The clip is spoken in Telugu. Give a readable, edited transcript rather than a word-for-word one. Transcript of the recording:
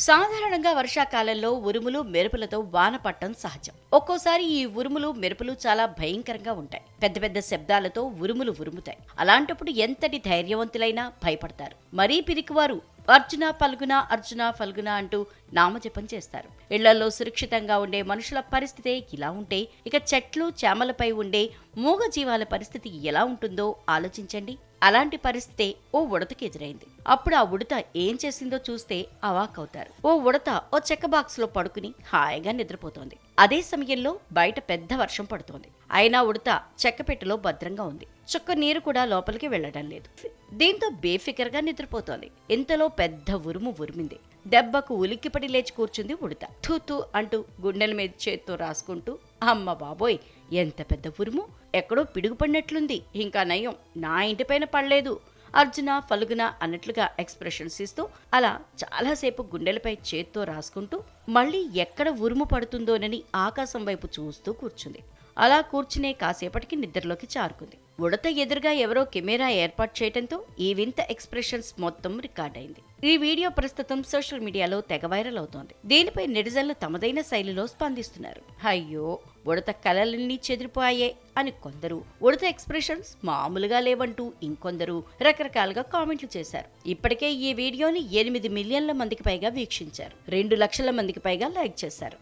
సాధారణంగా వర్షాకాలంలో ఉరుములు మెరుపులతో వాన పట్టడం సహజం. ఒక్కోసారి ఈ ఉరుములు మెరుపులు చాలా భయంకరంగా ఉంటాయి. పెద్ద పెద్ద శబ్దాలతో ఉరుములు ఉరుముతాయి. అలాంటప్పుడు ఎంతటి ధైర్యవంతులైనా భయపడతారు. మరీ పిరికివారు అర్జున ఫల్గుణ అర్జున ఫల్గుణ అంటూ నామజపం చేస్తారు. ఇళ్లలో సురక్షితంగా ఉండే మనుషుల పరిస్థితే ఇలా ఉంటే ఇక చెట్లు చేమలపై ఉండే మూగ జీవాల పరిస్థితి ఎలా ఉంటుందో ఆలోచించండి. అలాంటి పరిస్థితే ఓ ఉడతకి ఎదురైంది. అప్పుడు ఆ ఉడత ఏం చేసిందో చూస్తే అవాక్కవుతారు. ఓ ఉడత ఓ చెక్క బాక్స్ లో పడుకుని హాయిగా నిద్రపోతోంది. అదే సమయంలో బయట పెద్ద వర్షం పడుతోంది. అయినా ఉడత చెక్కపెట్టెలో భద్రంగా ఉంది. చుక్క నీరు కూడా లోపలికి వెళ్లడం లేదు. దీంతో బేఫికర్గా నిద్రపోతోంది. ఇంతలో పెద్ద ఉరుము ఉరిమింది. దెబ్బకు ఉలిక్కిపడి లేచి కూర్చుంది ఉడత. తూతూ అంటూ గుండెల మీద చేత్తో రాసుకుంటూ, అమ్మ బాబోయ్, ఎంత పెద్ద ఉరుము! ఎక్కడో పిడుగుపడినట్లుంది. ఇంకా నయం, నా ఇంటిపైన పడలేదు. అర్జున ఫల్గుణ అన్నట్లుగా ఎక్స్ప్రెషన్స్ ఇస్తూ అలా చాలాసేపు గుండెలపై చేత్తో రాసుకుంటూ మళ్ళీ ఎక్కడ ఉరుము పడుతుందోనని ఆకాశం వైపు చూస్తూ కూర్చుంది. అలా కూర్చునే కాసేపటికి నిద్రలోకి జారుకుంది. ఉడత ఎదురుగా ఎవరో కెమెరా ఏర్పాటు చేయడంతో ఈ వింత ఎక్స్ప్రెషన్స్ మొత్తం రికార్డ్ అయింది. ఈ వీడియో ప్రస్తుతం సోషల్ మీడియాలో తెగ వైరల్ అవుతోంది. దీనిపై నెటిజన్లు తమదైన శైలిలో స్పందిస్తున్నారు. అయ్యో, ఉడత కలలన్నీ చెదిరిపోయాయే అని కొందరు, ఉడత ఎక్స్ప్రెషన్స్ మామూలుగా లేవంటూ ఇంకొందరు రకరకాలుగా కామెంట్లు చేశారు. ఇప్పటికే ఈ వీడియోని 8 మిలియన్ల మందికి పైగా వీక్షించారు. 2 లక్షల మందికి పైగా లైక్ చేశారు.